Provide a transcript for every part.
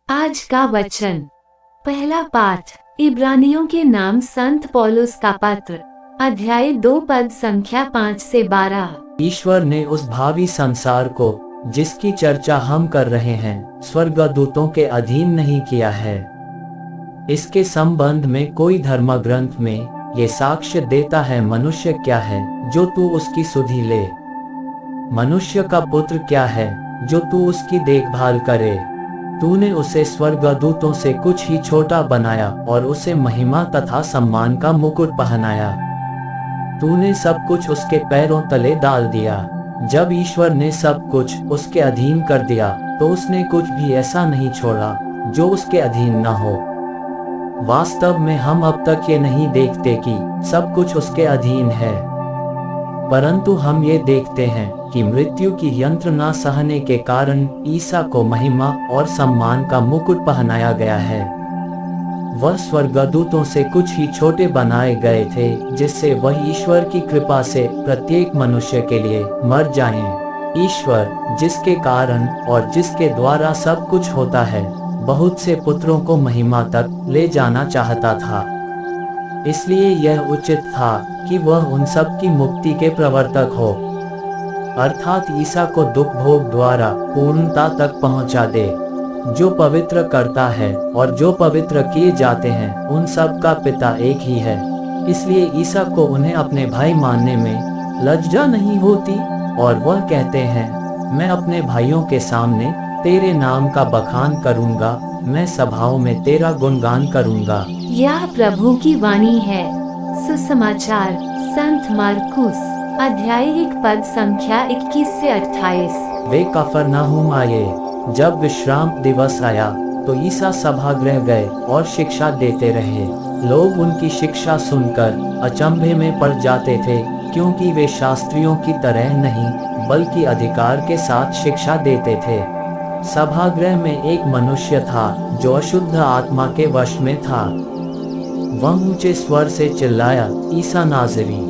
आज का वचन। पहला पाठ इब्रानियों के नाम संत पौलुस का पत्र, अध्याय 2 पद संख्या 5 से 12। ईश्वर ने उस भावी संसार को, जिसकी चर्चा हम कर रहे हैं, स्वर्गदूतों के अधीन नहीं किया है। इसके संबंध में कोई धर्म ग्रंथ में ये साक्ष्य देता है, मनुष्य क्या है जो तू उसकी सुधि ले, मनुष्य का पुत्र क्या है जो तू उसकी देखभाल करे। तूने उसे स्वर्गदूतों से कुछ ही छोटा बनाया और उसे महिमा तथा सम्मान का मुकुट पहनाया। तूने सब कुछ उसके पैरों तले डाल दिया। जब ईश्वर ने सब कुछ उसके अधीन कर दिया तो उसने कुछ भी ऐसा नहीं छोड़ा जो उसके अधीन न हो। वास्तव में हम अब तक ये नहीं देखते कि सब कुछ उसके अधीन है, परंतु हम ये देखते हैं कि मृत्यु की यंत्रणा सहने के कारण ईसा को महिमा और सम्मान का मुकुट पहनाया गया है। वह स्वर्गदूतों से कुछ ही छोटे बनाए गए थे, जिससे वह ईश्वर की कृपा से प्रत्येक मनुष्य के लिए मर जाएं। ईश्वर, जिसके कारण और जिसके द्वारा सब कुछ होता है, बहुत से पुत्रों को महिमा तक ले जाना चाहता था। इसलिए यह उचित था कि वह उन सब की मुक्ति के प्रवर्तक हो, अर्थात ईसा को दुख भोग द्वारा पूर्णता तक पहुंचा दे। जो पवित्र करता है और जो पवित्र किए जाते हैं, उन सब का पिता एक ही है। इसलिए ईसा को उन्हें अपने भाई मानने में लज्जा नहीं होती, और वह कहते हैं, मैं अपने भाइयों के सामने तेरे नाम का बखान करूंगा, मैं सभाओं में तेरा गुणगान करूंगा। यह प्रभु की वाणी है। सुसमाचार संत मार्कुस, अध्याय 1 पद संख्या 21 से 28। वे कफरनहूम आए। जब विश्राम दिवस आया तो ईसा सभागृह गए और शिक्षा देते रहे। लोग उनकी शिक्षा सुनकर अचंभे में पड़ जाते थे, क्योंकि वे शास्त्रियों की तरह नहीं बल्कि अधिकार के साथ शिक्षा देते थे। सभागृह में एक मनुष्य था जो अशुद्ध आत्मा के वश में था। वह ऊंचे स्वर से चिल्लाया, ईसा नाज़री,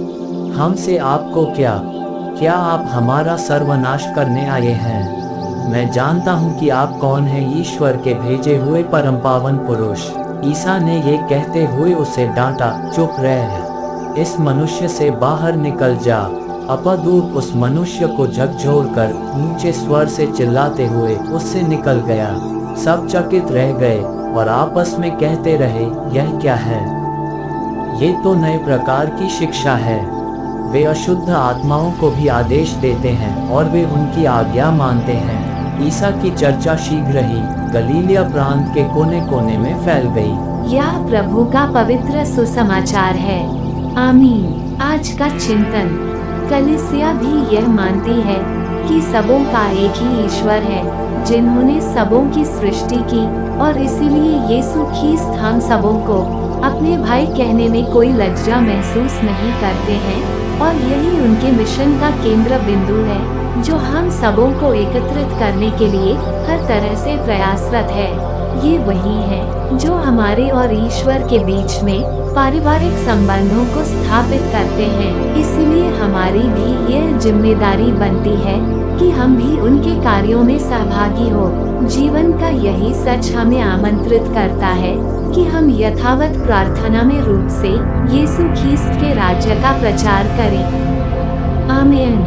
हमसे आपको क्या आप हमारा सर्वनाश करने आए हैं? मैं जानता हूँ कि आप कौन हैं, ईश्वर के भेजे हुए परम पावन पुरुष। ईसा ने ये कहते हुए उसे डांटा, चुप रह, इस मनुष्य से बाहर निकल जा। अपदूत उस मनुष्य को झकझोरकर ऊंचे स्वर से चिल्लाते हुए उससे निकल गया। सब चकित रह गए और आपस में कहते रहे, यह क्या है? ये तो नए प्रकार की शिक्षा है। वे अशुद्ध आत्माओं को भी आदेश देते हैं और वे उनकी आज्ञा मानते हैं। ईसा की चर्चा शीघ्र ही गलीलिया प्रांत के कोने कोने में फैल गई। यह प्रभु का पवित्र सुसमाचार है। आमीन। आज का चिंतन। कलीसिया भी यह मानती है कि सबों का एक ही ईश्वर है, जिन्होंने सबों की सृष्टि की, और इसीलिए यीशु ख्रीस्त हम सबों को अपने भाई कहने में कोई लज्जा महसूस नहीं करते हैं, और यही उनके मिशन का केंद्र बिंदु है, जो हम सबों को एकत्रित करने के लिए हर तरह से प्रयासरत है। ये वही है जो हमारे और ईश्वर के बीच में पारिवारिक संबंधों को स्थापित करते हैं। इसलिए हमारी भी यह जिम्मेदारी बनती है कि हम भी उनके कार्यों में सहभागी हो। जीवन का यही सच हमें आमंत्रित करता है कि हम यथावत प्रार्थना में रूप से यीशु ख्रीस्त के राज्य का प्रचार करें। आमीन।